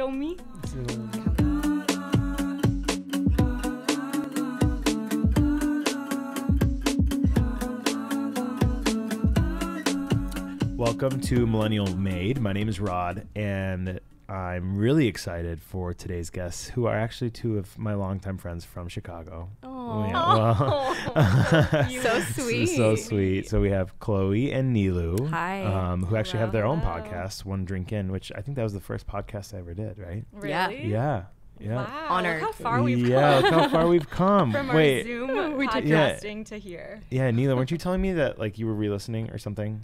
Show me. Welcome to Millennial Made. My name is Rod, and I'm really excited for today's guests, who are actually two of my longtime friends from Chicago. Oh, yeah, so sweet. So sweet. So we have Chloe and Neeloo, Hi. who actually have their own Hello. podcast, One Drink In, which I think that was the first podcast I ever did, right? Really? Yeah. Wow. Honored. Look how far we've come. Yeah, look how far we've come. From Wait, our Zoom we did- podcasting to here. yeah, Neeloo, weren't you telling me that like you were re-listening or something?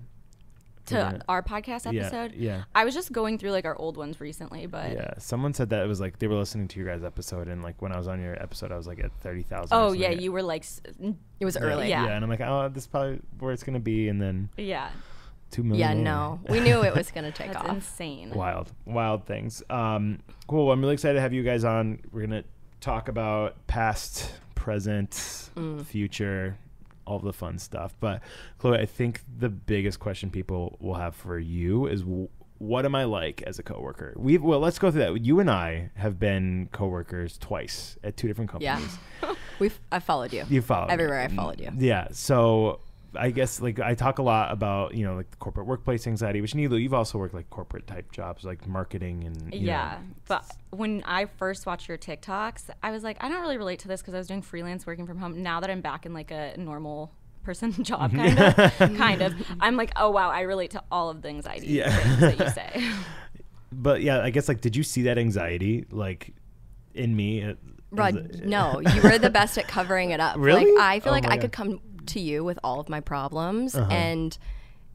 To our podcast episode? Yeah. I was just going through like our old ones recently, but Yeah, someone said that it was like they were listening to your guys' episode, and like when I was on your episode, I was like at 30,000. oh yeah, you were like, It was early. Yeah. And I'm like, oh, this is probably where it's gonna be, and then yeah, 2 million. Yeah, more. no. We knew it was going to take that's off. insane. Wild things. Cool. I'm really excited to have you guys on. We're gonna talk about past, present, future, all the fun stuff. But Chloe, I think the biggest question people will have for you is, what am I like as a coworker? Well, let's go through that. You and I have been coworkers twice at two different companies. Yeah. I followed you. You followed Everywhere me. I followed you. Yeah. So I guess like I talk a lot about, like the corporate workplace anxiety, which Neeloo, you've also worked like corporate type jobs, like marketing and Yeah, but when I first watched your TikToks, I was like, I don't really relate to this because I was doing freelance working from home. Now that I'm back in like a normal person job kind of, I'm like, oh wow, I relate to all of the anxiety things that you say. But yeah, I guess like, did you see that anxiety like in me? Rod, no. You were the best at covering it up. Really? Like, I feel Oh like my I God. could come to you with all of my problems and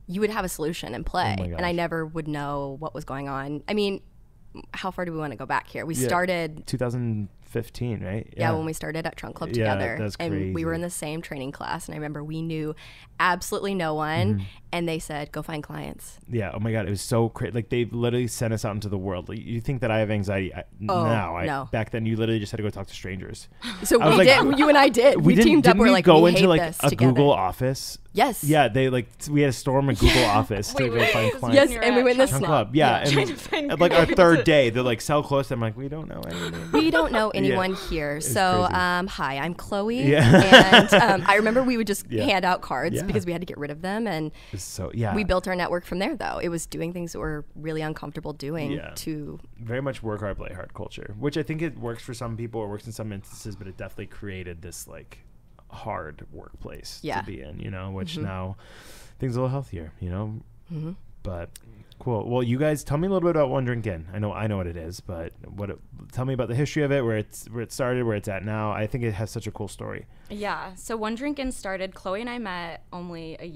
you would have a solution and play. Oh my And I gosh. never would know what was going on. I mean, how far do we want to go back here? We started 2015, right? Yeah, when we started at Trunk Club Yeah, together. that's and we were crazy. in the same training class. And I remember we knew absolutely no one. And they said, go find clients. Yeah. Oh my God. It was so crazy. Like they literally sent us out into the world. Like, you think that I have anxiety now? no. Back then, you literally just had to go talk to strangers. So I was we like, did. You and I did. We didn't- teamed up. didn't We're we like, go we into hate like this a together. Google office. Yes. Yeah. We had to storm a Google office to go find clients. Yes, You're and we at went in the Trunk snow. Club. Yeah. Trying And to find at like our people third to- day, they're like, sell close. I'm like, we don't know anything. We don't know anyone here. So, crazy. hi, I'm Chloe. Yeah. And I remember we would just Yeah. hand out cards Yeah. because we had to get rid of them. And So yeah. we built our network from there, though. It was doing things that we're really uncomfortable doing Yeah. to. very much work hard, play hard culture, which I think it works for some people, or works in some instances, but it definitely created this like hard workplace Yeah. to be in, which now things are a little healthier, but cool. Well, you guys tell me a little bit about One Drink In. I know what it is, but tell me about the history of it, where it started, where it's at now. I think it has such a cool story. Yeah, so One Drink In started, Chloe and I met only a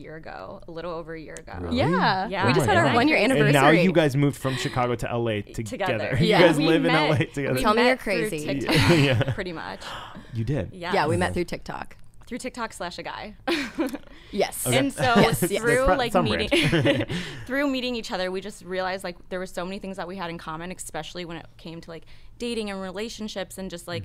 little over a year ago. Really? Yeah. Yeah. We just Oh had my our God. 1 year And anniversary. And now you guys moved from Chicago to LA together. You Yeah. guys We live in met- LA together. we Tell me met you're through crazy. TikTok, Yeah. pretty much. You did. Yeah, we met through TikTok. Through TikTok / a guy. Yes. Okay. And so Yes. through That's like some meeting brand. through meeting each other, we just realized like there were so many things that we had in common, especially when it came to like dating and relationships, and just like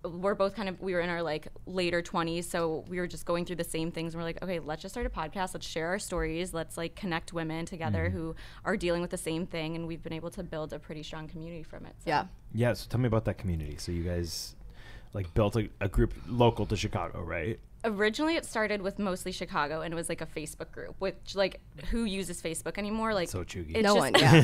we were in our like later 20s, so we were just going through the same things, and we're like, okay, let's just start a podcast, let's share our stories, let's like connect women together who are dealing with the same thing, and we've been able to build a pretty strong community from it. So. Yeah. Yeah, so tell me about that community. So you guys like built a group local to Chicago, right? Originally, it started with mostly Chicago, and it was like a Facebook group, which like who uses Facebook anymore? Like So chuggy. it's No just- one. Yeah.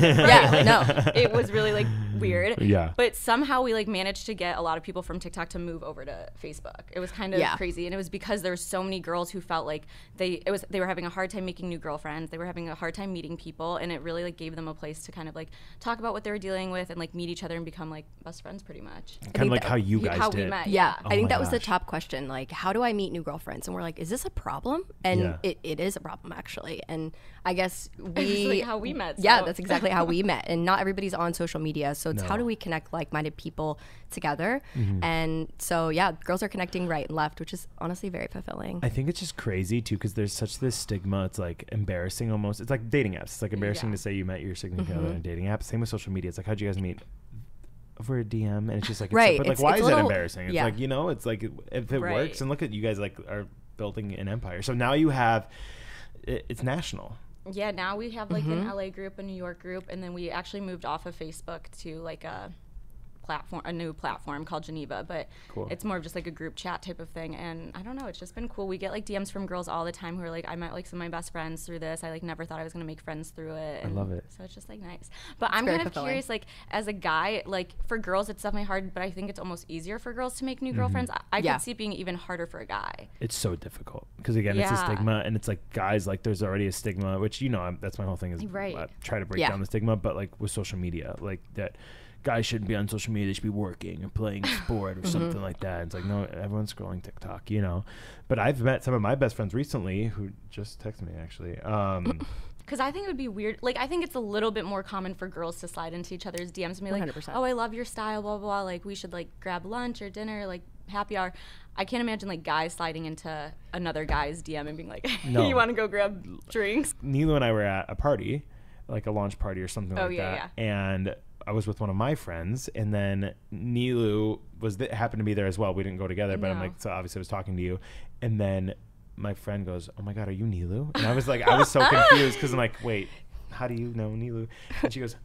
Yeah. No. It was really like weird. Yeah. But somehow we like managed to get a lot of people from TikTok to move over to Facebook. It was kind of Yeah. crazy, and it was because there were so many girls who felt like they were having a hard time making new girlfriends. They were having a hard time meeting people, and it really like gave them a place to kind of like talk about what they were dealing with and like meet each other and become like best friends pretty much. Kind of like how you guys How did. we met. Yeah, Oh I think my that was the gosh. top question. Like, how do I meet new girlfriends? And we're like, is this a problem? And Yeah. it is a problem, actually. And I guess It's we. like how we met. Yeah, so. that's exactly how we met. And not everybody's on social media. So it's No. how do we connect like minded people together? Mm-hmm. And so, yeah, girls are connecting right and left, which is honestly very fulfilling. I think it's just crazy too, because there's such this stigma. It's like embarrassing almost. It's like dating apps. It's like embarrassing Yeah. to say you met your significant other in a dating app. Same with social media. It's like, how'd you guys meet? Over a DM, and it's just like, Right, but like, it's- why it's is a that little- embarrassing? It's yeah. like, it's like if it Right. works, and look at you guys like are building an empire. So now you have, it's national. Yeah, now we have like an LA group, a New York group, and then we actually moved off of Facebook to like a new platform called Geneva, but it's more of just like a group chat type of thing. And I don't know, it's just been cool. We get like DMs from girls all the time who are like, I met like some of my best friends through this. I like never thought I was gonna make friends through it. And I love it. So it's just like nice. But I'm kind of curious, like as a guy, like for girls it's definitely hard, but I think it's almost easier for girls to make new girlfriends. I could see it being even harder for a guy. It's so difficult because again, it's a stigma, and it's like guys, like there's already a stigma, which that's my whole thing is try to break down the stigma, but like with social media, like that. Guys shouldn't be on social media. They should be working or playing sport or something like that. It's like, no, everyone's scrolling TikTok, you know. But I've met some of my best friends recently who just texted me, actually. Because I think it would be weird. Like, I think it's a little bit more common for girls to slide into each other's DMs and be like, 100%. Oh, I love your style, blah, blah, blah. Like, we should, like, grab lunch or dinner, like, happy hour. I can't imagine, like, guys sliding into another guy's DM and being like, hey, you want to go grab drinks? Neeloo and I were at a party, like a launch party or something like that. Yeah. And I was with one of my friends, and then Neeloo happened to be there as well. We didn't go together, but I'm like, so obviously I was talking to you, and then my friend goes, "Oh my God, are you Neeloo?" And I was like, I was so confused because I'm like, wait, how do you know Neeloo? And she goes,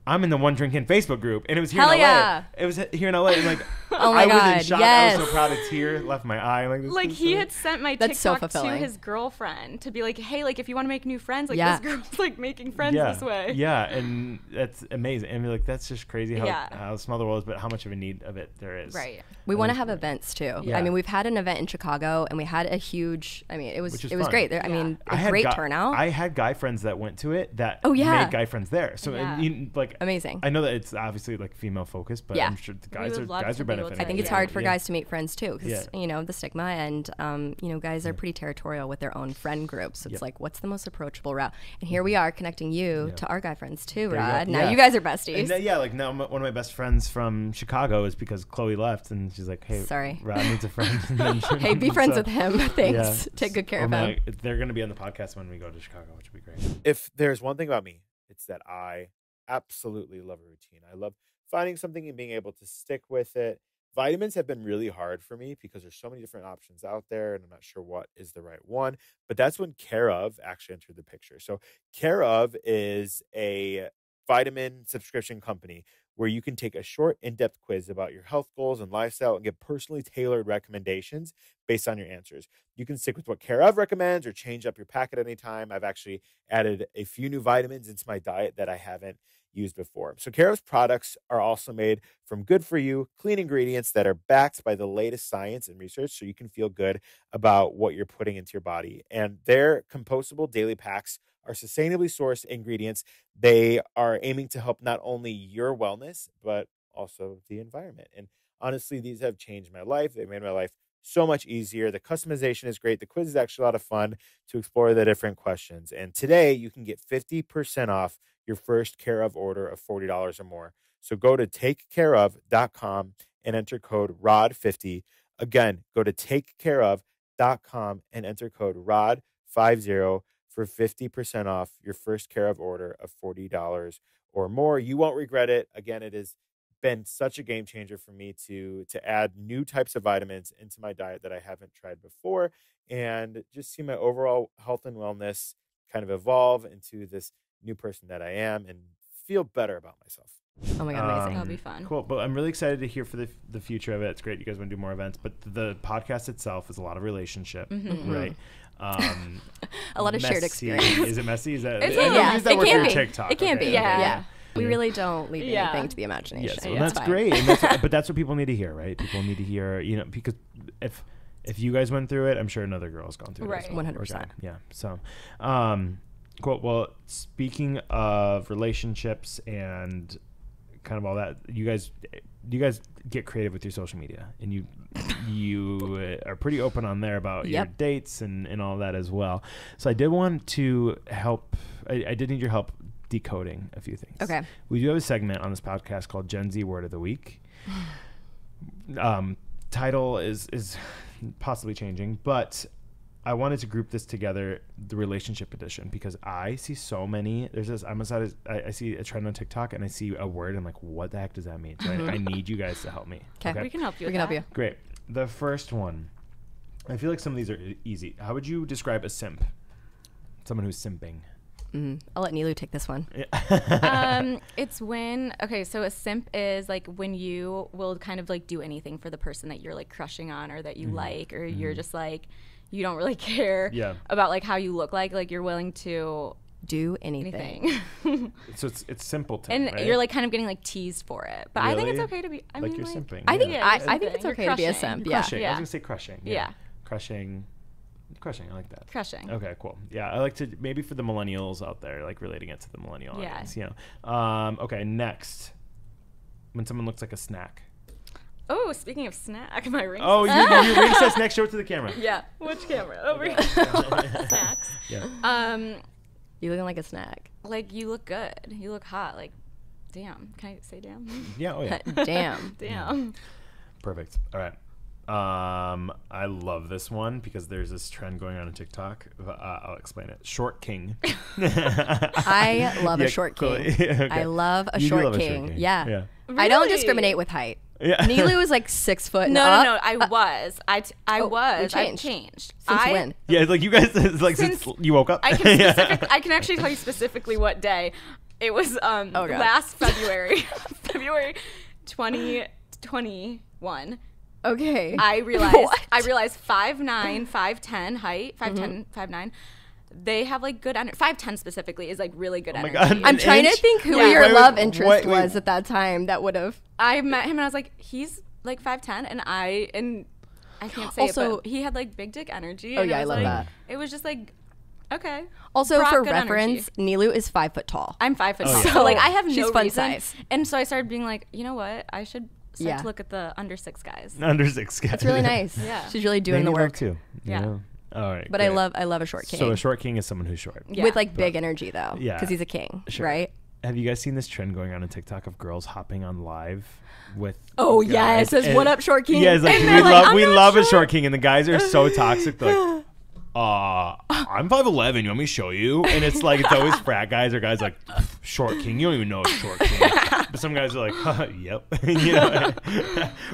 I'm in the One Drinkin' Facebook group, and it was here in LA. Yeah. It was here in LA, and like, oh my I God, was in shock. yes. I was so proud. A tear left my eye. I'm like he had sent my That's so TikTok to fulfilling. his girlfriend to be like, hey, like if you want to make new friends, like this girl's like making friends this way. Yeah, and that's amazing. And like that's just crazy how small the world is, but how much of a need of it there is. Right. We want to have events too. Yeah. I mean, we've had an event in Chicago, and we had a huge. I mean, it was great. I mean, a great turnout. I had guy friends that went to it that made guy friends there. So like amazing. I know that it's obviously like female focused, but I'm sure the guys are benefiting. I think it's hard for guys to make friends too, because you know the stigma, and you know guys are pretty territorial with their own friend groups. So it's like, what's the most approachable route? And here we are connecting you to our guy friends too, Rod. Now you guys are besties. And like now one of my best friends from Chicago is because Chloe left, and she's like, hey, sorry, Rod needs a friend. Hey, be friends with him. Thanks. Take good care of him. They're going to be on the podcast when we go to Chicago, which would be great. If there's one thing about me, it's that I absolutely love a routine. I love finding something and being able to stick with it. Vitamins have been really hard for me because there's so many different options out there, and I'm not sure what is the right one. But that's when Care of actually entered the picture. So Care of is a vitamin subscription company where you can take a short, in-depth quiz about your health goals and lifestyle and get personally tailored recommendations based on your answers. You can stick with what Care of recommends or change up your packet anytime. I've actually added a few new vitamins into my diet that I haven't used before. So Care of's products are also made from good-for-you, clean ingredients that are backed by the latest science and research, so you can feel good about what you're putting into your body. And their compostable daily packs are sustainably sourced ingredients. They are aiming to help not only your wellness, but also the environment. And honestly, these have changed my life. They've made my life so much easier. The customization is great. The quiz is actually a lot of fun to explore the different questions. And today you can get 50% off your first Care of order of $40 or more. So go to takecareof.com and enter code ROD50. Again, go to takecareof.com and enter code ROD50 for 50% off your first Care of order of $40 or more. You won't regret it. Again, it has been such a game changer for me to add new types of vitamins into my diet that I haven't tried before, and just see my overall health and wellness kind of evolve into this new person that I am and feel better about myself. Oh my God, amazing. That'll be fun. Cool. But I'm really excited to hear for the future of it. It's great. You guys want to do more events, but the podcast itself is a lot of relationship, right? A lot of shared experience. Is it messy? Is that? It can be. TikTok. It can be. Yeah. We really don't leave anything to the imagination. Yes, well, that's great. And but that's what people need to hear, right? People need to hear, you know, because if you guys went through it, I'm sure another girl has gone through it. Right. 100%. Yeah. So, cool. Well, speaking of relationships and kind of all that, you guys get creative with your social media, and you are pretty open on there about your dates and all that as well. So I did want to help. I did need your help decoding a few things. Okay. We do have a segment on this podcast called Gen Z Word of the Week. Title is possibly changing, but I wanted to group this together, the relationship edition, because I see so many. There's this. I see a trend on TikTok, and I see a word, and I'm like, what the heck does that mean? So I need you guys to help me. Okay. We can help you. Great. The first one, I feel like some of these are easy. How would you describe a simp? Someone who's simping. I'll let Neeloo take this one. It's when, okay, so a simp is like when you will kind of like do anything for the person that you're like crushing on or that you like, or you're just like, you don't really care about like how you look like you're willing to do anything. So it's simpleton, and right? you're like kind of getting like teased for it. But I think it's okay to be, I like mean, you're like, simping. I think I think it's okay to be a simp. Yeah. Crushing. I was gonna say crushing. Yeah. Crushing. I like that. Crushing. Okay, cool. Yeah, I like to maybe for the millennials out there, like relating it to the millennial audience. You know. Okay, next, when someone looks like a snack. Oh, speaking of snack, my ring. Oh, your ring says next. Show it to the camera. Yeah. Which camera? Over here. Snacks. Yeah. You looking like a snack. Like you look good. You look hot. Like, damn. Can I say damn? Yeah. Oh yeah. Damn. Damn. Perfect. All right. I love this one because there's this trend going on TikTok. I'll explain it. Short king. I love a short king. Okay. I love a You do short love a king. short king. Yeah. Yeah. I don't Really? discriminate with height. Yeah. Neeloo is like 6 foot. No, and no, up. no. I was. I was. you I changed. changed. Since when? Yeah, it's like you guys. It's like since you woke up. I can I can actually tell you specifically what day. It was God. last February, February 2021. Okay. I realized What? 5'9", 5'10" height, 5'10", 5'9". They have like good energy. 5'10" specifically is like really good energy. God. I'm An trying inch? to think who Yeah. your Wait, love wait, interest wait. was at that time that would have. I met him and I was like, he's like 5'10", and I can't say Also- it, but he had like big dick energy. Oh, and yeah, I was love like, that. It was just like, okay. Also, Brought for good reference, Neeloo is 5 foot tall. I'm 5 foot Oh, tall. yeah. So like I have She's no fun reason. size. And so I started being like, you know what? I should start Yeah. to look at the under 6 guys. Under 6 guys. That's really nice. Yeah. She's really They doing the need love work. too. Yeah. You know? All right. But great. I love a short king. So a short king is someone who's short. Yeah. With like big energy though. Yeah. Because he's a king, Sure. right? Have you guys seen this trend going on TikTok of girls hopping on live with? Oh guys? yeah, it says And- what up, short king. Yeah, it's like And they're like, we "I'm not love a short." short king, and the guys are so toxic. They're like, I'm 5'11". You want me to show you? And it's like it's always frat guys or guys like short king. You don't even know a short king. But some guys are like, yep. You know?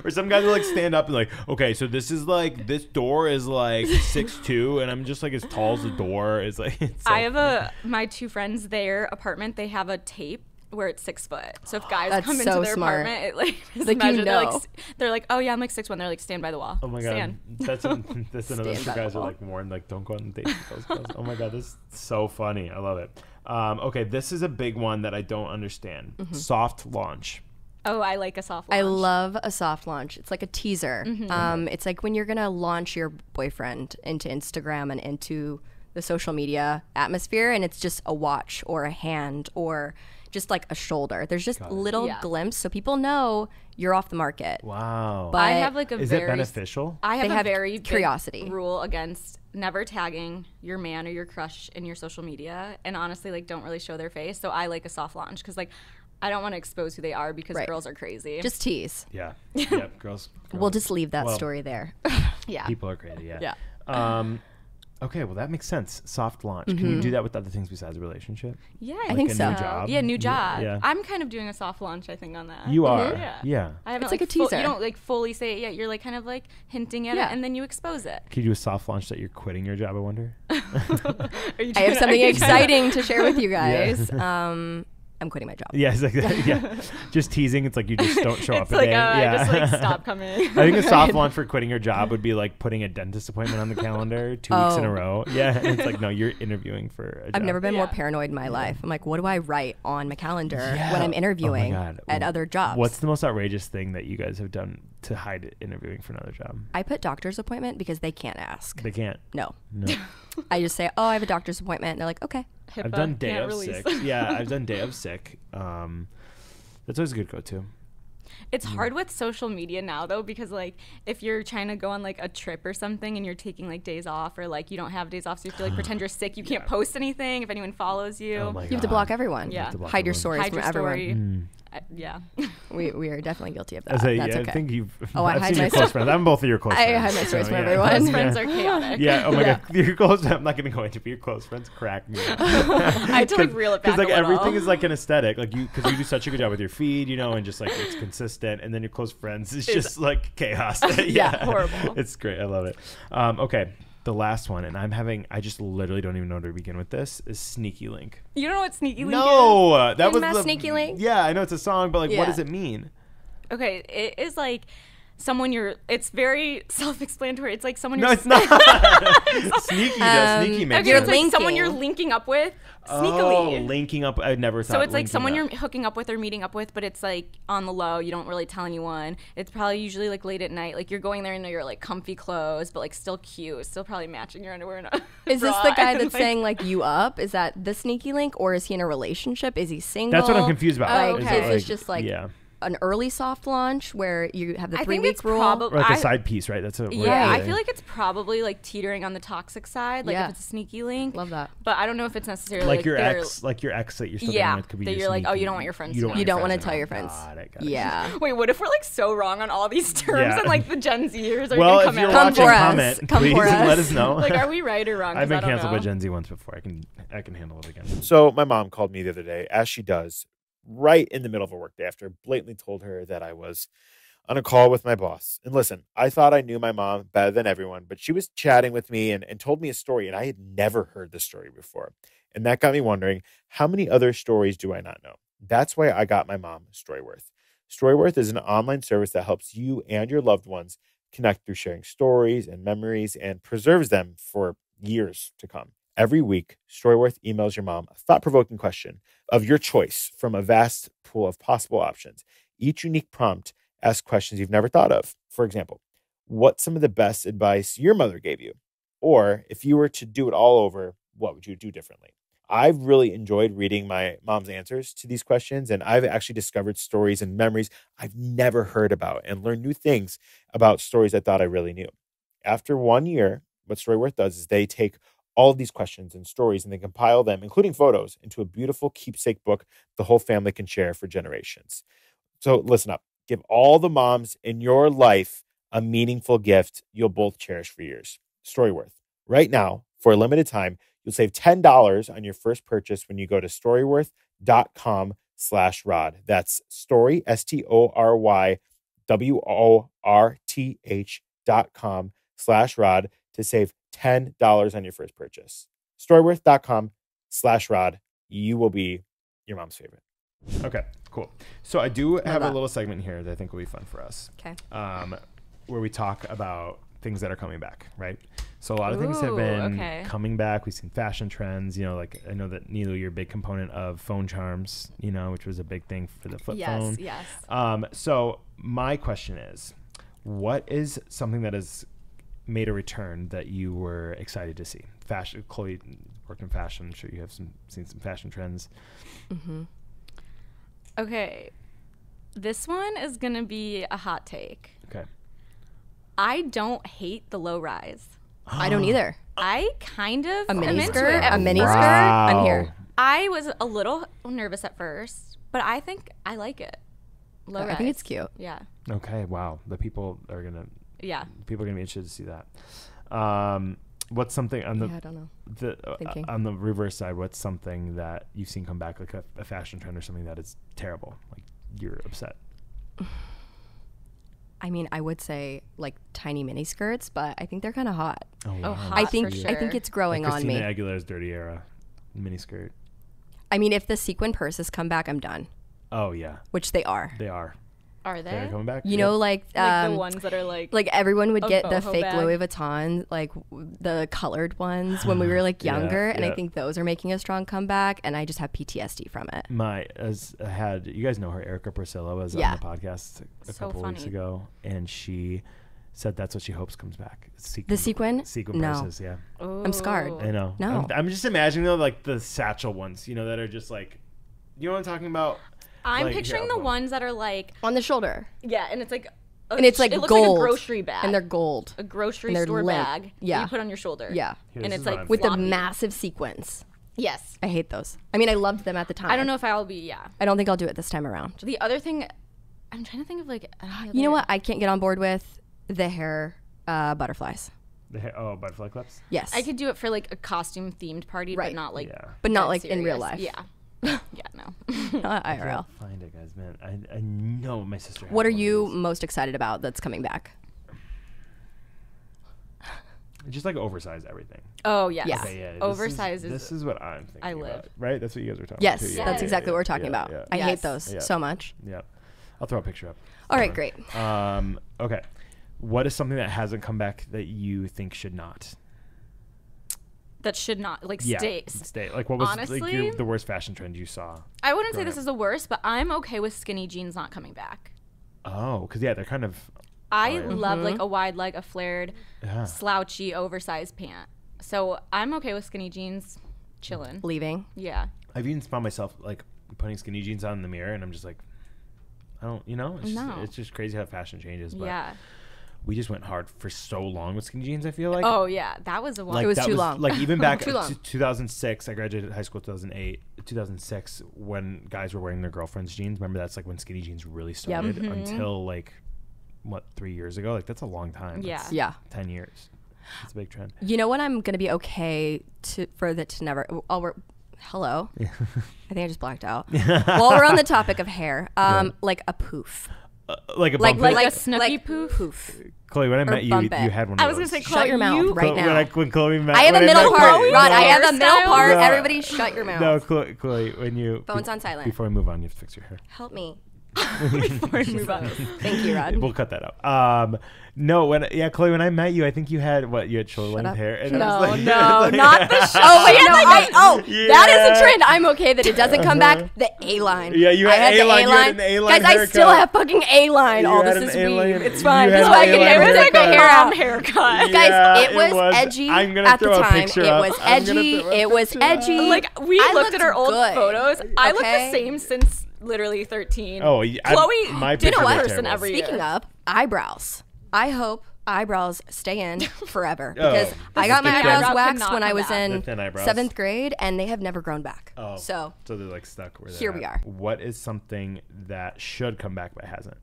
Or some guys will like stand up and like, okay, so this is like this door is like 6'2", and I'm just like as tall as the door. It's like it's so I have my 2 friends, their apartment, they have a tape where it's 6 foot. So if guys That's come into so their smart. apartment, it like is Like, you measured. know. They're like, oh yeah, I'm like 6'1". They're like, stand by the wall. Oh my god, Stand. that's another Stand two by guys the are wall. like warned like don't go on dates with those girls. Oh my god, this is so funny. I love it. Okay, this is a big one that I don't understand. Soft launch. Oh, I like a soft launch. I love a soft launch. It's like a teaser. Mm-hmm. It's like when you're gonna launch your boyfriend into Instagram and into the social media atmosphere, and it's just a watch or a hand or just like a shoulder. There's just little Yeah. glimpse so people know you're off the market. Wow. But I have like a is very it beneficial? I have They a have very big curiosity. rule against never tagging your man or your crush in your social media, and honestly, like don't really show their face. So I like a soft launch because like I don't want to expose who they are because Right. girls are crazy. Just tease. Yeah. Yeah. Girls. We'll just leave that Well, story there. yeah. People are crazy. Yeah. Yeah. Okay. Well, that makes sense. Soft launch. Can you do that with other things besides a relationship? Yeah, I think a so. New job? Yeah, new job. Yeah. I'm kind of doing a soft launch, I think, on that. You are. Yeah. Yeah. I haven't It's like a full- teaser. You don't like fully say it yet. You're like kind of like hinting at Yeah. it, and then you expose it. Could you do a soft launch that you're quitting your job? I wonder. Are you I have trying- something are you trying to- exciting to share with you Yeah. guys. I'm quitting my job. Yeah. It's like that. Yeah. Just teasing. It's like you just don't show up It's a like, day. Yeah. just like stop coming. I think a soft launch for quitting your job would be like putting a dentist appointment on the calendar 2 weeks in a Oh. row. Yeah. And it's like, no, you're interviewing for a job. I've never been more Yeah. paranoid in my life. I'm like, what do I write on my calendar Yeah. when I'm interviewing God. at other jobs? What's the most outrageous thing that you guys have done to hide interviewing for another job? I put doctor's appointment because they can't ask. They can't. No. No. I just say, oh, I have a doctor's appointment. And they're like, okay. I've HIPAA done day can't of release. sick. Yeah, I've done day of sick. That's always a good go-to. It's hard with social media now though, because like if you're trying to go on like a trip or something and you're taking like days off, or like you don't have days off, so you have to like pretend you're sick. You can't post anything if anyone follows you. Oh my You have to block everyone. Yeah. You have to block Hide your everyone. stories Hide from your everyone. story. Yeah. We are definitely guilty of I that. say, That's yeah, okay. I think you've. Oh, I I've hide seen my your close stories. friends. I'm both of your close I friends. hide my stories from yeah. everyone. Close Yeah. friends are chaotic. Yeah. Oh my Yeah. god, your close. I'm not gonna go into, but your close friends crack me up. I had to like reel it back Because like a little. everything is like an aesthetic, like because you do such a good job with your feed, you know, and just like it's consistent, and then your close friends is just like chaos. Yeah, horrible. It's great. I love it. Okay, the last one, and I just literally don't even know where to begin with this, is Sneaky Link. You don't know what Sneaky Link is? No, that was Mass the Sneaky Link? Yeah, I know it's a song, but like, what does it mean? Okay, it is like someone it's very self-explanatory. It's like someone No, you're it's not. Sneaky makes okay, sense. it's like someone you're linking up with sneakily. Oh, linking up. I never thought. So it's like someone up. you're hooking up with or meeting up with, but it's like on the low. You don't really tell anyone. It's probably usually like late at night. Like you're going there in your like comfy clothes, but like still cute, still probably matching your underwear. And is this the guy that's saying like you up? Is that the Sneaky Link, or is he in a relationship? Is he single? That's what I'm confused about. Oh, okay. Is It's just like an early soft launch where you have the 3-week rule, or like a side piece, right? That's a I feel like it's probably like teetering on the toxic side, like if it's a Sneaky Link. Love that. But I don't know if it's necessarily like your ex that you're still dealing with could be that you're like, oh, you don't want your friends. You don't want to tell your friends. Got it. Yeah. Wait, what if we're like so wrong on all these terms and like the Gen Zers are well, gonna if you're come watching, for us. comment, please, and let us know. Like, are we right or wrong? I've been canceled by Gen Z once before. I can handle it again. So my mom called me the other day, as she does, right in the middle of a workday after I blatantly told her that I was on a call with my boss. And listen, I thought I knew my mom better than everyone, but she was chatting with me and told me a story, and I had never heard the story before. And that got me wondering, how many other stories do I not know? That's why I got my mom Storyworth. Storyworth is an online service that helps you and your loved ones connect through sharing stories and memories and preserves them for years to come. Every week, Storyworth emails your mom a thought-provoking question of your choice from a vast pool of possible options. Each unique prompt asks questions you've never thought of. For example, what's some of the best advice your mother gave you? Or if you were to do it all over, what would you do differently? I've really enjoyed reading my mom's answers to these questions, and I've actually discovered stories and memories I've never heard about and learned new things about stories I thought I really knew. After 1 year, what Storyworth does is they take all of these questions and stories and they compile them, including photos, into a beautiful keepsake book the whole family can share for generations. So listen up. Give all the moms in your life a meaningful gift you'll both cherish for years. Storyworth. Right now, for a limited time, you'll save $10 on your first purchase when you go to storyworth.com/Rod. That's story, STORYWORTH.com/Rod to save $10 on your first purchase. Storyworth.com/Rod. You will be your mom's favorite. Okay, cool. So I do have a little segment here that I think will be fun for us. Okay. Where we talk about things that are coming back, right? So a lot of things have been coming back. We've seen fashion trends, like I know that Neeloo, you're a big component of phone charms, which was a big thing for the flip phone. Yes. So my question is, what is something that has made a return that you were excited to see? Fashion. Chloe worked in fashion. I'm sure you have seen some fashion trends. Mm-hmm. Okay. This one is going to be a hot take. Okay. I don't hate the low rise. I don't either. I kind of a mini skirt. Wow. I'm here. I was a little nervous at first, but I think I like it. Low rise. I think it's cute. Yeah. Okay. Wow. People are gonna be interested to see that. What's something on the I don't know. On the reverse side? What's something that you've seen come back, like a fashion trend or something that is terrible, like you're upset? I mean, I would say like tiny mini skirts, but I think they're kind of hot. Oh, wow. Hot I think for I think it's growing like on me. Christina Aguilera's Dirty Era mini skirt. I mean, if the sequin purses come back, I'm done. Oh yeah, which they are. They are. Are they? They're coming back. You know, like the ones that are like everyone would get the boho fake bag. Louis Vuitton, like the colored ones when we were like younger, and I think those are making a strong comeback. And I just have PTSD from it. You guys know her, Erica Priscilla was on the podcast a couple weeks ago, and she said that's what she hopes comes back. The sequin purses, yeah. I'm scarred. I know. No, I'm just imagining though, like the satchel ones, that are just like, you know what I'm talking about. I'm picturing the ones that are like on the shoulder. Yeah, and it's like and it's like it looks gold. like a grocery bag. And they're gold. A grocery store bag that you put on your shoulder. Yeah. And it's like with floppy. the massive sequins. Yes. I hate those. I mean, I loved them at the time. I don't know if I'll be, I don't think I'll do it this time around. The other thing, I'm trying to think of like you know what I can't get on board with? The hair butterflies. The hair, butterfly clips? Yes. I could do it for like a costume themed party, but not like but not like serious. in real life. Yeah. Yeah, no. Not IRL. Find it, guys, man. I know my sister. What are you most excited about that's coming back? Just like oversize everything. Oh, yes. Yeah. Okay, yeah. Oversize This is what I'm thinking I live. about, right? That's what you guys were talking Yes, about too. Yeah, that's exactly what we're talking about. Yeah. I hate Yes. those so much. Yeah. I'll throw a picture up. All right, great. Okay. What is something that hasn't come back that you think should not? That should not, like, stay. Like, what was Honestly, the worst fashion trend you saw? I wouldn't say this is the worst, but I'm okay with skinny jeans not coming back. Oh, because, yeah, they're kind of... I love, like, a wide leg, a flared, slouchy, oversized pant. So I'm okay with skinny jeans chilling. Leaving. Yeah. I've even found myself, like, putting skinny jeans on in the mirror, and I'm just like, I don't, it's just crazy how fashion changes. But yeah. we just went hard for so long with skinny jeans, I feel like. Oh, yeah. That was a while. Like, it was too long. Like, even back Too long. to 2006, I graduated high school 2008. 2006, when guys were wearing their girlfriend's jeans, remember that's, like, when skinny jeans really started until, like, 3 years ago? Like, that's a long time. Yeah. Yeah. 10 years. It's a big trend. You know what I'm going to be okay for that to never... Hello. I think I just blacked out. While we're on the topic of hair, like a poof. Like a bump like a snooky poof? Chloe, when I met you, you had one of those. I was going to say, Chloe, shut your mouth right now. When Chloe met... I have a middle part. Rod, I have a middle part. No. Everybody shut your mouth. No, Chloe, when you... Phone's on silent. Before we move on, you have to fix your hair. Help me. Before we move on. Thank you, Rod. We'll cut that out. No, Chloe, when I met you, I think you had shoulder length hair. And No, I was like, not the shoulder. Oh, wait, no. That is a trend. I'm okay that it doesn't come back. The A-line. Yeah, you had A-line. You had an A-line Guys, I still have fucking A-line. All this is weave. It's fine. This is why I can never take my hair out. Haircut. Guys, it was edgy at the time. It was edgy. It was edgy. Like, we looked at our old photos. I look the same since literally 13. Oh, Chloe, my do you know what? person Every year. Speaking of eyebrows, I hope eyebrows stay in forever because I got my eyebrows waxed when I was in 7th grade and they have never grown back. Oh, so they're like stuck where they're here we are. What is something that should come back but hasn't?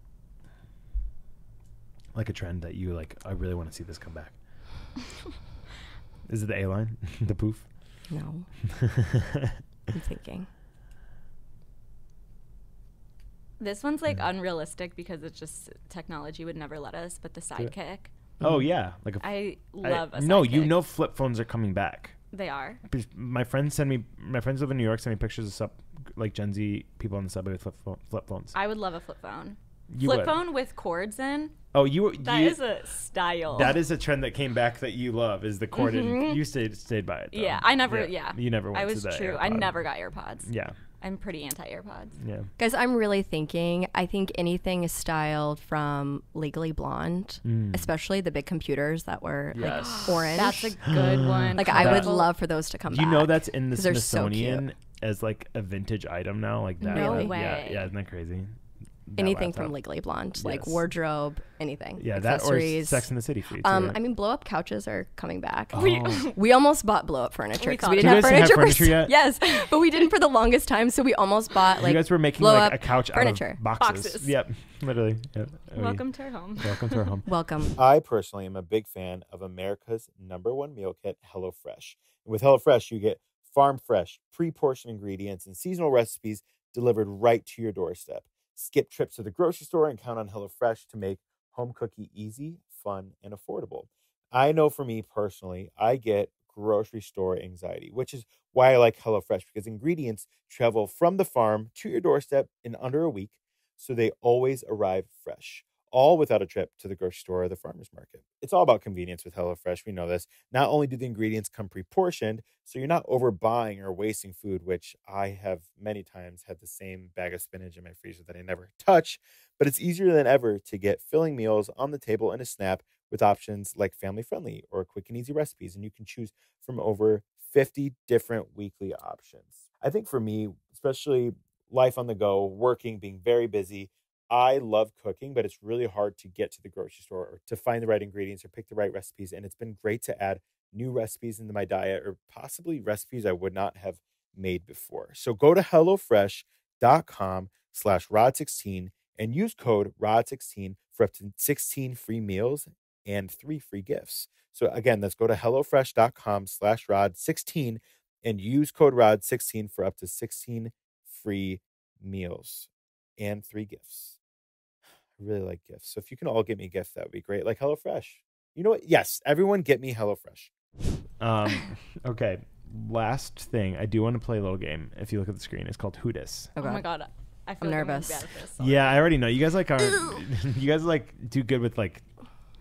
Like a trend that you like, I really want to see this come back. Is it the A-line? The poof? No. I'm thinking. This one's like unrealistic because it's just technology would never let us, but the sidekick. Oh, yeah. I love a sidekick. No, flip phones are coming back. They are. My friends live in New York, send me pictures of like Gen Z people on the subway with flip phones. I would love a flip phone. Flip phone with cords in. Oh, that is a style. That is a trend that came back that you love is the cord in. You stayed by it though. Yeah, I never. Yeah. You never went to the true. AirPod. I never got AirPods. Yeah. I'm pretty anti-AirPods. Yeah. Guys, I'm really thinking, I think anything is styled from Legally Blonde, especially the big computers that were like orange. That's a good one. Like I would love for those to come back. You know that's in the So Smithsonian cute. as like a vintage item now? Like that. No like, way. Yeah, isn't that crazy? Anything from Legally Blonde, like wardrobe, anything. Yeah, accessories. that or Sex in the City for you too, I mean, blow-up couches are coming back. Oh. We almost bought blow-up furniture because we Do didn't you have guys furniture. yet? Yes, but we didn't for the longest time, so we almost bought like you guys were making blow-up like a couch furniture. out of boxes. Yep, literally. Yep. Welcome to our home. Welcome to our home. Welcome. I personally am a big fan of America's #1 meal kit, HelloFresh. With HelloFresh, you get farm fresh, pre-portioned ingredients and seasonal recipes delivered right to your doorstep. Skip trips to the grocery store and count on HelloFresh to make home cooking easy, fun, and affordable. I know for me personally, I get grocery store anxiety, which is why I like HelloFresh, because ingredients travel from the farm to your doorstep in under a week, so they always arrive fresh, all without a trip to the grocery store or the farmer's market. It's all about convenience with HelloFresh. We know this. Not only do the ingredients come pre-portioned, so you're not overbuying or wasting food, which I have many times had the same bag of spinach in my freezer that I never touch, but it's easier than ever to get filling meals on the table in a snap with options like family-friendly or quick and easy recipes, and you can choose from over 50 different weekly options. I think for me, especially life on the go, working, being very busy, I love cooking, but it's really hard to get to the grocery store or to find the right ingredients or pick the right recipes. And it's been great to add new recipes into my diet or possibly recipes I would not have made before. So go to HelloFresh.com/Rod16 and use code ROD16 for up to 16 free meals and 3 free gifts. So again, let's go to HelloFresh.com/Rod16 and use code ROD16 for up to 16 free meals and 3 gifts. I really like gifts. So if you can all get me a gift, that would be great. Like HelloFresh. You know what? Yes, everyone get me HelloFresh. Okay. Last thing, I do want to play a little game. If you look at the screen, it's called Who Dis. Oh my god, I feel I'm like nervous. I'm gonna be bad at this. Yeah, I already know. You guys like are. You guys like do good with like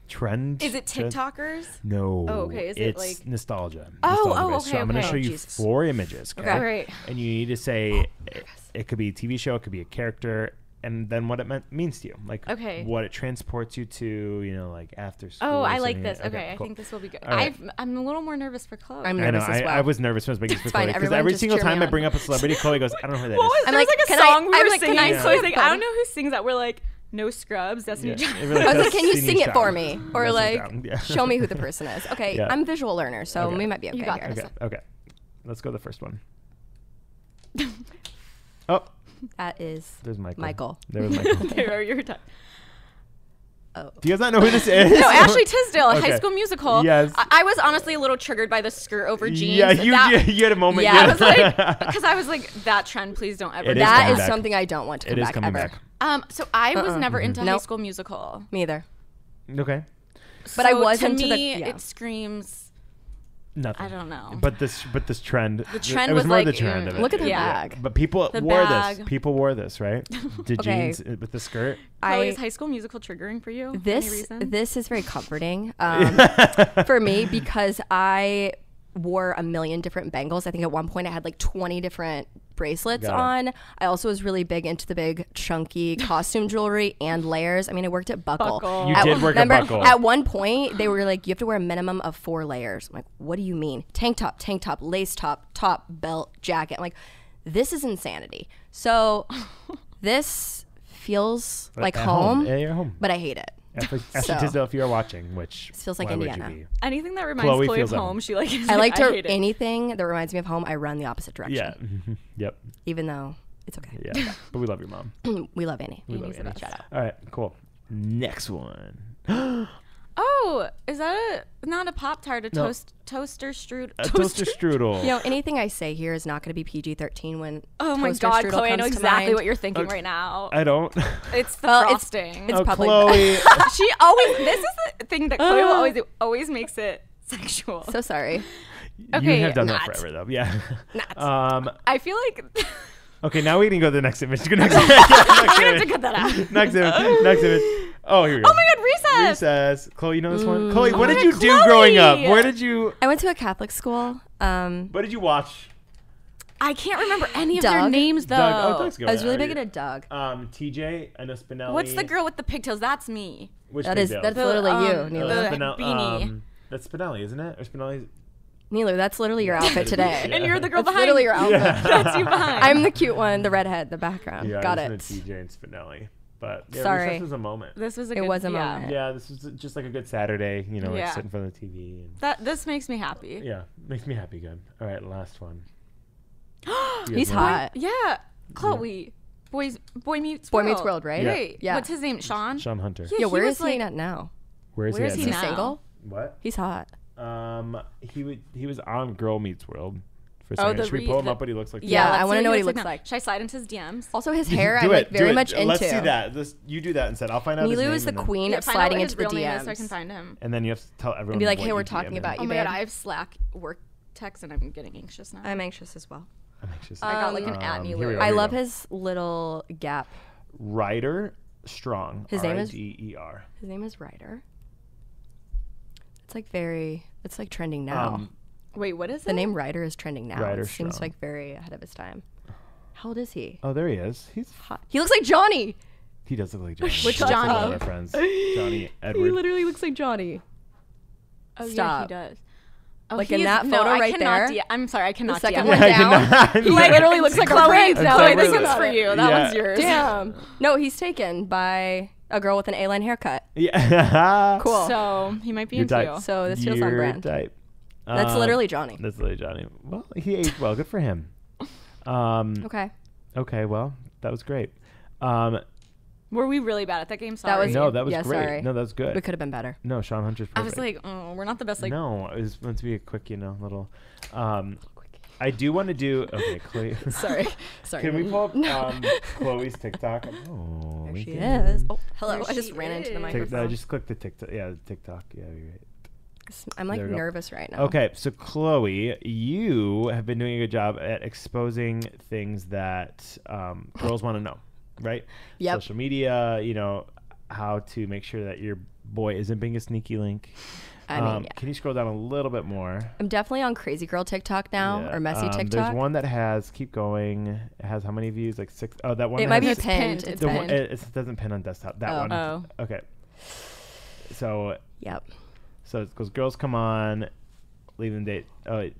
trend. Is it TikTokers? No. Oh, okay. Is it it's like nostalgia? Oh, Nostalgia based. okay, So I'm gonna okay. show you Jesus. 4 images. Okay. All right. And you need to say it could be a TV show, it could be a character, and then what it means to you, like Okay. what it transports you to, you know, like after school. Oh, or I like something. this. Okay, cool. I think this will be good. All right. I'm a little more nervous for Chloe. I'm I know. nervous as well. I was nervous when I was making this for fine, Chloe because everyone every just single cheer me time I on. bring up a celebrity, Chloe goes, "I don't know who that What is." was I'm there's like, like a can song I- we I'm were like, can singing. I Chloe's sing like, it? I don't know who sings that. We're like, no scrubs, Destiny Child. It really I was does like, can you sing sing it sound. for me? Or Does like, sound, yeah. show me who the person is. Okay, Yeah. I'm a visual learner, so Okay. we might be okay You got here. this. Okay. Let's go to the first one. Oh, That is there's Michael. Michael. There was Michael. There are your time. Oh. Do you guys not know who this is? No, Ashley Tisdale, Okay. High School Musical. Yes. I was honestly a little triggered by the skirt over jeans. Yeah, you had a moment. Yeah, I was like, because I was like, that trend, please don't ever. It do is That coming is back. something I don't want to It come is back coming ever. back. So I was never into High Nope. School Musical. Me either. Okay. But I So was to into the- me, yeah. it screams. Nothing. I don't know. But this trend. The trend it was more was the like, trend of it. Look at the Yeah. bag. But people The wore bag. this. People wore this, right? The Okay. jeans with the skirt. Chloe, is High School Musical triggering for you? Any reason? This is very comforting for me because I wore a million different bangles. I think at one point I had like 20 different bracelets Got it. on. I also was really big into the big chunky costume jewelry and layers. I mean, I worked at Buckle. Buckle. You did work at Buckle. At one point, they were like, you have to wear a minimum of 4 layers. I'm like, what do you mean? Tank top, lace top, belt, jacket. I'm like, this is insanity. So this feels like At home, Yeah, you're home. but I hate it. Ashley So- Tisdale, if you are watching, which This feels like why would Indiana. you be? Anything that reminds Chloe Chloe, feels of at home, home. she like. I like to hate it. anything that reminds me of home. I run the opposite direction. Yeah. Yep. Even though it's okay. Yeah. But we love your mom. We love Annie. We love Annie's the Annie. best. Shout out. All right. Cool. Next one. Oh, is that not a Pop Tart? A No. toaster strudel? A toaster strudel. You know, anything I say here is not going to be PG-13 when Oh my toaster God, strudel Chloe! I know comes to exactly mind. what you're thinking right now. I don't. It's the Well, it's- frosting. it's Oh, probably Chloe. She always. This is the thing that Chloe will always do. Always makes it sexual. So sorry. Okay, You have done that not. forever, though. Yeah. Not. I feel like Okay, now we can go to the next image. Go next image. Next I'm gonna have to image. cut that out. Next image. Next image. Oh, here we go. Oh my God, recess! Recess. Chloe, you know this one? Chloe, what Oh did my you God, do growing up? Chloe! Where did you... I went to a Catholic school. What did you watch? I can't remember any of their Doug? names though. Doug. Oh, Doug's good. I was really big into Doug. TJ, I know Spinelli. What's the girl with the pigtails? That's me. Which That is, pigtails? that's The, literally you, the Neeloo. beanie. That's Spinelli, isn't it? Or Spinelli's... Neeloo, that's literally your outfit today. And you're the girl That's behind. literally your outfit. That's you behind. I'm the cute one, the redhead, the background. Yeah, Got I it. listened to TJ and Spinelli. But yeah, Sorry. Recess was a moment. This was a It good, was a yeah. moment. Yeah, this was just like a good Saturday, you know, like Yeah. sit in front of the TV. And, This makes me happy. yeah, makes me happy. Good. All right, last one. You guys He's know? hot. Yeah, Chloe. Boy Meets Boy World. Meets World, right? Yeah. Right. Yeah. What's his name? Sean. Sean Hunter. Yeah, Yeah, he where was is he like- at now? Where is Where is he he at Is he now? single? now? What? He's hot. He was on Girl Meets World for a Oh, second. the Should we re- pull him the- up what he looks like? Yeah, let's I see wanna know what he looks now. like. Should I slide into his DMs? Also, his hair, Do I'm it, like very do it. much into. Let's see that. You do that instead. I'll find out his Neeloo name is the and then- queen Yeah, of find out sliding what his into the real name DMs. is so I can find him. And then you have to tell everyone. And be like, what hey, you we're DM talking him. about Oh you, my babe. God, I have Slack work text and I'm getting anxious now. I'm anxious as well. I'm anxious. I got like an at here we Neeloo. go. I love his little gap. Ryder Strong. His name is- R-I-D-E-R. His name is Ryder. It's like very. It's like trending now. Wait, what is The it? name Ryder is trending now. Ryder It seems Strong. like very ahead of his time. How old is he? Oh, there he is. He's Hot. He looks like Johnny. he does look like Johnny. Which That's one of Johnny? our friends. Johnny Edward. literally looks like Johnny. Oh, yeah, Stop. he does. Oh, Like he in is- that no, photo I right cannot there. I'm sorry, I cannot second DM. one Yeah, I down. cannot- He literally looks like our Chloe, friend now. Chloe, I this think one's about for it. you. That Yeah. one's yours. Damn. No, he's taken by a girl with an A-line haircut. Yeah. Cool. So he might be You're into type. you. So this feels on Your brand. type. That's literally Johnny. That's literally Johnny. Well, he aged well. Good for him. Okay. Okay. Well, that was great. Were we really bad at that game? Sorry. That was- No, that was Yeah, great. sorry. No, that was good. We could have been better. No, Sean Hunter's perfect. I was like, oh, we're not the best. Like, no, it was meant to be a quick, little. I do want to do. Okay, Chloe. Sorry. Can we pull up Chloe's TikTok? Oh, there she is. Oh, hello. There I just she ran into the is. microphone. No, just click the TikTok. Yeah, TikTok. Yeah, you're right. I'm like nervous right now. Okay, so Chloe, you have been doing a good job at exposing things that girls want to know, right? Yep. Social media, you know, how to make sure that your boy isn't being a sneaky link. I mean, Can you scroll down a little bit more? I'm definitely on Crazy Girl TikTok now, or Messy TikTok. There's one that has, keep going, it has how many views? Like 6. Oh, that one. It might be has, pinned. It's pinned. It doesn't pin on desktop. That one. Oh. Okay. So. Yep. So it goes, girls come on, leave them date. Oh,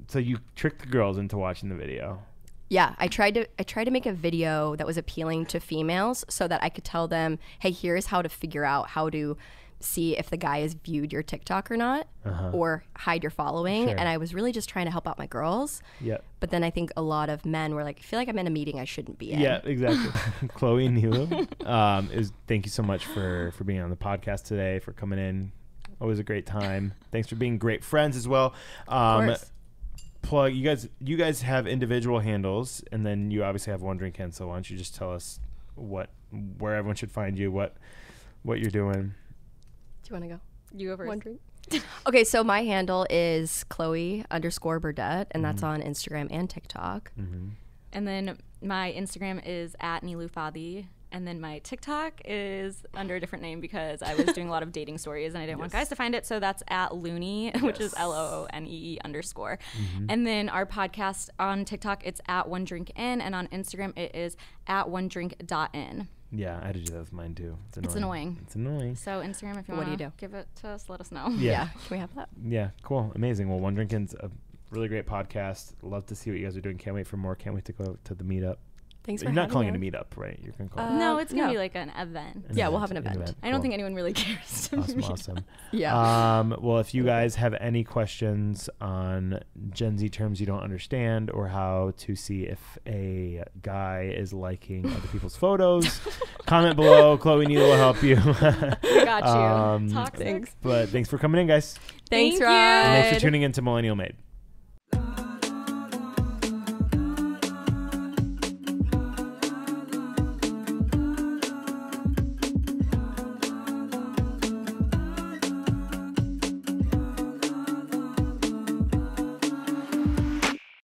so you tricked the girls into watching the video. Yeah, I tried to make a video that was appealing to females so that I could tell them, hey, here's how to figure out how to see if the guy has viewed your TikTok or not, or hide your following. Sure. And I was really just trying to help out my girls. Yep. But then I think a lot of men were like, I feel like I'm in a meeting I shouldn't be in. Yeah, exactly. Chloe and Neeloo, thank you so much for being on the podcast today, for coming in. Always a great time. Thanks for being great friends as well. Of course. Plug, you guys have individual handles, and then you obviously have One Drink In. So why don't you just tell us where everyone should find you, what you're doing. Do you want to go? You go first. One drink. Okay, so my handle is Chloe_Burdett, and that's on Instagram and TikTok. Mm-hmm. And then my Instagram is @NeelooFadi. And then my TikTok is under a different name because I was doing a lot of dating stories and I didn't want guys to find it. So that's @Looney, which is LOONEE_. And then our podcast on TikTok, it's @OneDrinkIn. And on Instagram, it is @OneDrink.in. Yeah, I had to do that with mine too. It's annoying. It's annoying. So Instagram, if you What want do to you do? give it to us, let us know. Yeah. Can we have that? Yeah, cool. Amazing. Well, One Drink In's a really great podcast. Love to see what you guys are doing. Can't wait for more. Can't wait to go to the meetup. Thanks for You're not having calling me. it a meetup, right? You're going to call it. No, it's going to no. be like an event. Yeah, we'll have an event. I don't think anyone really cares to meet Awesome. Yeah. Well, if you guys have any questions on Gen Z terms you don't understand, or how to see if a guy is liking other people's photos, comment below. Chloe and Neeloo will help you. We got you. Toxic. Thanks. But thanks for coming in, guys. Thanks, Thank you. Rod. And thanks for tuning in to Millennial Made.